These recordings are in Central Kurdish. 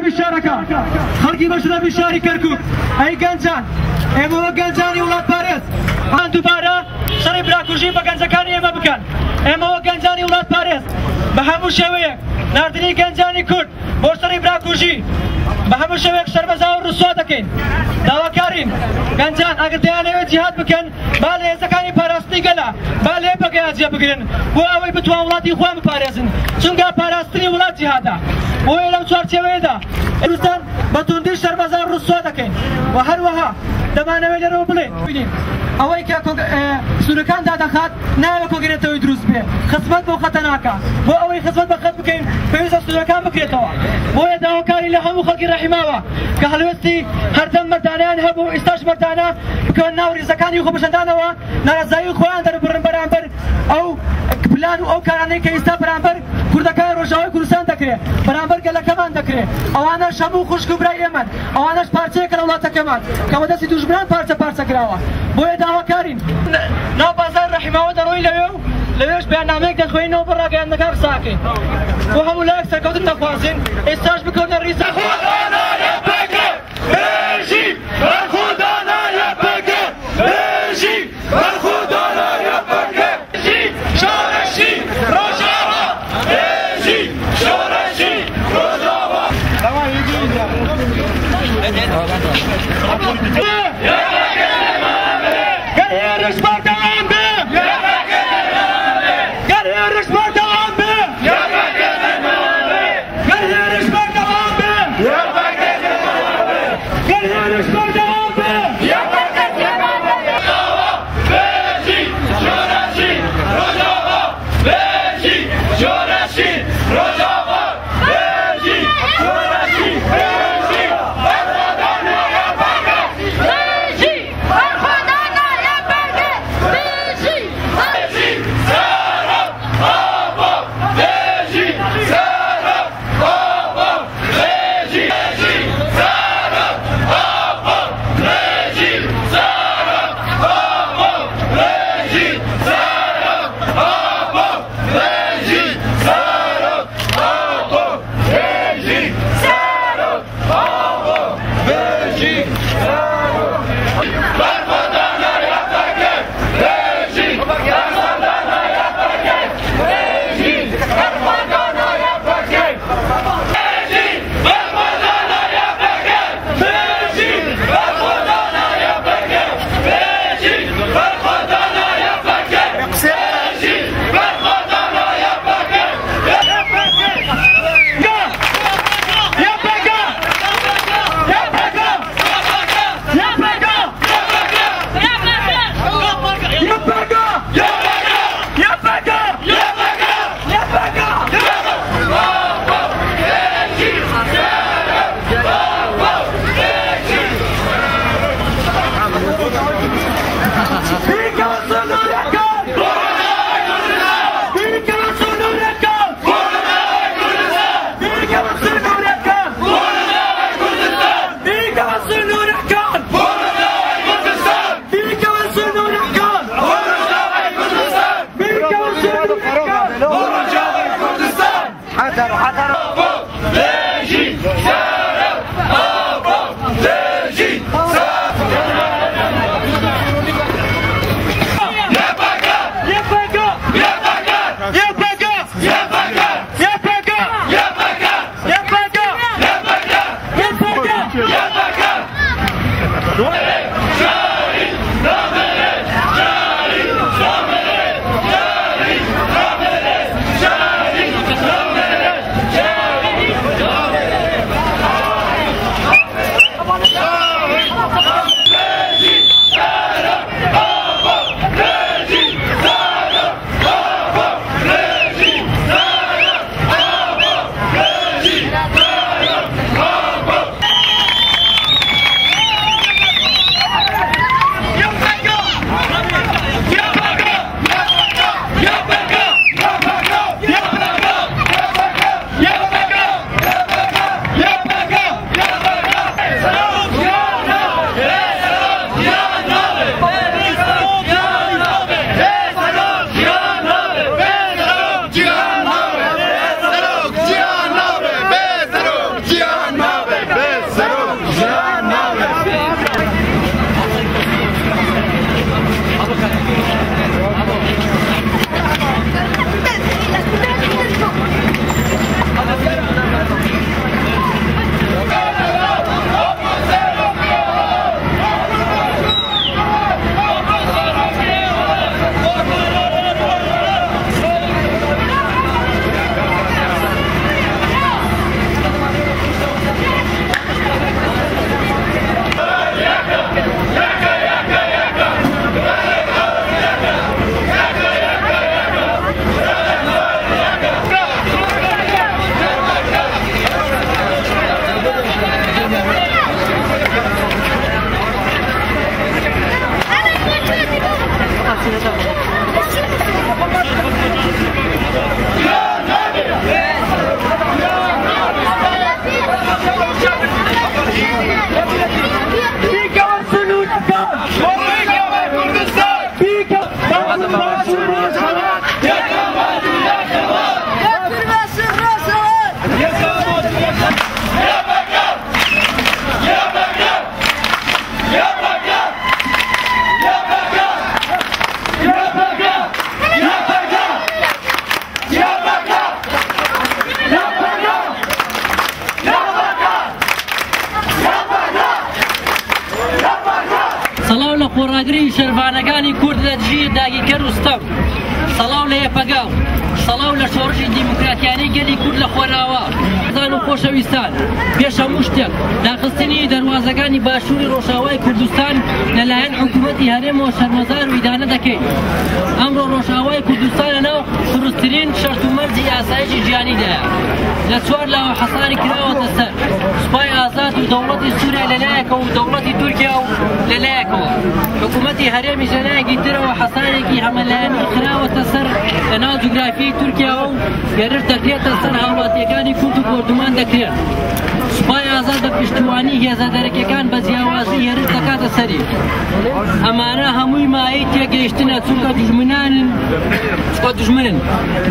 بشاركة خلقي بشرة بشاري كركوك أي جنجان إما جنجاني ولاد باريس عن دوبارة سري براكوجي بجنجاني إما بكان إما جنجاني ولاد باريس بهمو شوية ناردني جنجاني كرد بورسري براكوجي بهمو شوية شربزا ورسوا دكين دوا كارين جنجان أقدر ديانة جهاد بكن بالي زكاني باراستي قلا بالي بقى أجيب بكرن وأوي بتوان ولادي خوام باريسن شنقا باراستني ولاد جهادا ويلم صار شويدا إنسان بتوندي شربزا ورسوا دكين وهروها دمانه ولی رو بله ببینیم اولی که سورکان داده خات نه کوگیره توی دروس به خدمت با خطرناکه و اولی خدمت با خد بکن پیوست سورکان بکره تو و یه داوکاری لهم خلق رحمه که حلوستی هر دم مردانه هبو استاش مردانه بکن نوری زکانی خوب شدانه و نرزایی خوان در برانبر او بلان او کارانی که است برانبر کردکای روشای کردستان دکره برانبر گله کمان دکره آوانا شبو خوش کبرای من آوانش پارچه کلولات کمان کماده سی دوشبران پارچه کراوا باید دعوا کارین نو بازار رحمه و دروی لویش برنامه که خوی نو برا گند نگار ساکی و همولاک سرکوت نخوازین استاش بکنه ریز خودانا یا بگه بشی بر خودانا یا بگه بشی بر خودانا یا بگه بشی شورشی روشاوا بشی شورشی روشاوا تمام ئاگری شەربانەکانی کورد لە دژی داگیرکەر و ستەم سەڵاو لە یەپەگاو سەڵاو لە شۆڕشی دیموکراتیانەی گەلی کورد لە خۆراوە زان و خۆشەویستان پێش هەموو شتێک داخستنی دەواازەکانی باشووری ڕۆژاوای کوردستان لەلایەن حکوومەتی هەرێمەوە شەرمەزار و ئیدانە دەکەین ئەمڕۆ ڕۆژاوای کوردستان لەناو دروستترین شەرت و مەرجی ئاسایشی ژیانیدایە لە چوار لاوە حەساری کراوەتە سەر سوپای ئازاد و دەوڵەتی سووریا لەلایەکەوە و دەوڵەتی تورکیا و لەلایەکەوە حکوومەتی هەرێمی زەلایەکی ترەوە حەسارێکی هەمەلایەنی کراوەتە سەر لەناو جوگرافیی تورکیاوە و هێرش دەکرێتە سەر هاوڵاتیەکانی کورد و کۆردومان دەکرێت سوپای ئازاد بە پشتیوانی هێزە دەرەکیەکان بە جیاوازی هێرش دەکاتە سەری ئەمانە هەمووی مایەی تێگەیشتنە چونکە دوژمنانن دوژمنن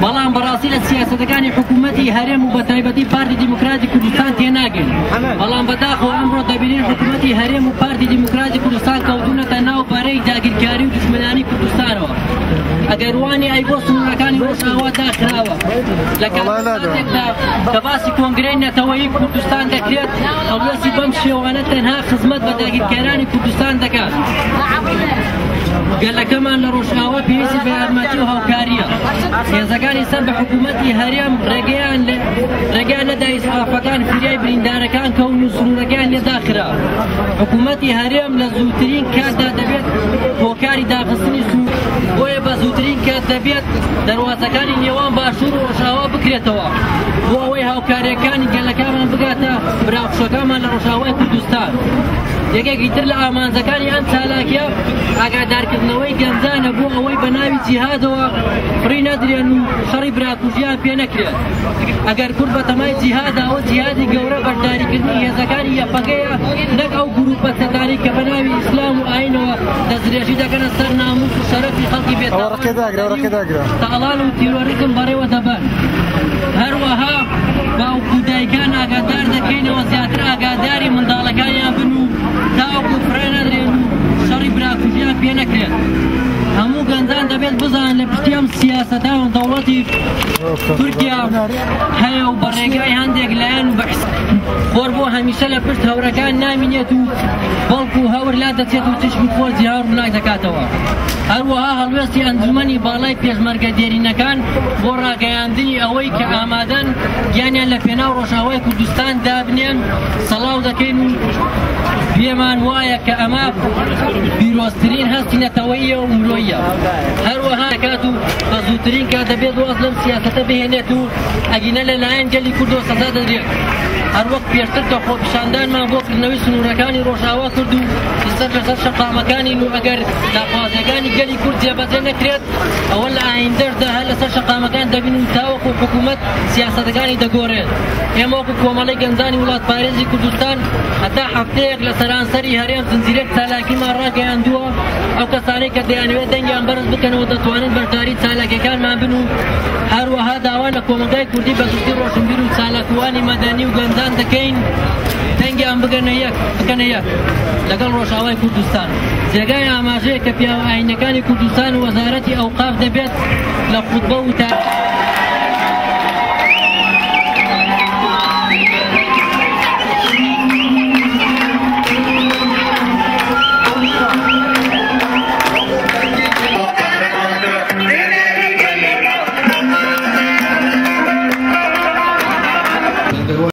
بەڵام بەڕاستی لە سیاسەتەکانی حکوومەتی هەرێم و بە تایبەتی پارتی دیموکراتی کوردستان تێناگەن بەڵام بەداخەوە ئەمڕۆ دەبینین حکوومەتی هەرێم و پارتی دیموکراتی کوردستان کەوتونەتە ناو پارەی داگیرکاری و دوژمنانی کوردستانەوە ئەگەر وانی ئەی بۆ سنوورەکانی ڕۆژئاوا داخراوە لە کاتێکدا کە باسی کۆنگرەی نەتەوەیی کوردستان دەکرێت هەڵوێستی بەم شێوانە تەنها خزمەت بە داگیرکارانی کوردستان دەکات گەلەکەمان لە ڕۆژئاوا پێویستی بە یارمەتی و هاوکاریە هێزەکانی سەر بە حکوومەتی هەرێم ڕێگەیان لەدا ئیسعافەکان فریای بریندارەکان کەون و سنوورەکان لێداخرا حکوومەتی هەرێم لە زووترین کاتدا دەبێت هۆکاری داخستنی سنوور بۆیە بە زووترین کات دەبێت دەواازەکانی نێوان باشوور و ڕۆژئاوا بکرێتەوە بۆ ئەوەی هاوکاریەکانی گەلەکانمان بگاتە براوخشەکانمان لە ڕۆژئاوای کوردستان یەکێکی تر لە ئامانجەکانی ئەم چالاکیە ئاگادارکردنەوەی گەنجانە بۆ ئەوەی بە ناوی جیهادەوە فڕی نەدرێن و شەڕی براکوژیان پێ نەکرێت ئەگەر کورد بە تەمای جیهاداوە جیهادی گەورە بەشداریکردنی هێزەکانی یەپەگەیە نەک ئەو گروپە سەتانی کە بە ناوی ئیسلام و ئاینەوە دەستدرێژی دەکەنە سەر ناموس و شەرەفی خەڵکی تاڵان و تیرۆریزم بەڕێوە دەبن هەروەها باوکو دایکان ئاگادار دەکەینەوە زیاتر ئاگاداری منداڵەکانیان بن و تاوەکو فرێ نەدرێن و شەڕی براکوژیان پێ نەکرێت هەموو گەنجان دەبێت بزان لە پشتی ئەم سیاسەتان دەوڵەتی تورکیا هەیە و بە ڕێگای هەندێک لایەن بەحس خۆر بۆ هەمیشە لە پشت هەورەکان نامینێت و بەڵکو هەور لا دەچێت و چشمی خۆر جیهار ڕووناک دەکاتەوە هەروەها هەڵوێستی ئەنجومەنی باڵای پێشمەرگە دێرینەکان بۆ ڕاگەیاندنی ئەوەی کە ئامادەن گیانیان لە پێناو ڕۆژئاوای کوردستان دابنێن سەڵاو دەکەین و پێمان وایە کە ئەمە پیرۆزترین هەستی نەتەوەییە و مرۆیە هەروەها دەکات و بە زووترین کات دەبێت واز لەم سیاسەتە بهێنێت و ئەگینە لەلایەن گەلی کوردۆ سەزا دەدرێت هەروەک پێشتر کە خۆپیشاندانمان بۆ کردنەوەی سنوورەکانی ڕۆژئاوا کرد و لەسەر شەقامەکانی و ئەگەر داخوازیەکانی گەلی کورد جێبەجێ نەکرێت ئەوە لە ئایندەشدا هەر لەسەر شەقامەکان دەبین و تاوەکو حکوومەت سیاسەتەکانی دەگۆڕێت ئێمە وەکو کۆمەڵەی گەنجانی وڵات پارێزی کوردستان هەتا هەفتەیەک لە سەرانسەری هەرێم زنجیرەی چالاکیمان ڕاگەیاندووە ئەو کەسانەی کە دەیانەوێت دەنگیان بەرز بکەنەوە دەتوانن بەشداری چالاکیەکانمان بن و هەروەها داوان لە کۆمەلگای کوردی بە گشتی ڕۆشنبیر و چالاکوانی مەدەنی و گەنجان دەکەین دەنگیان بکەنە یەک لەگەڵ ڕۆژئاوای کوردستان جێگای ئاماژەیە کە پیاوە ئاینەکانی کوردستان و وەزارەتی ئەوقاف دەبێت لە خوتبە و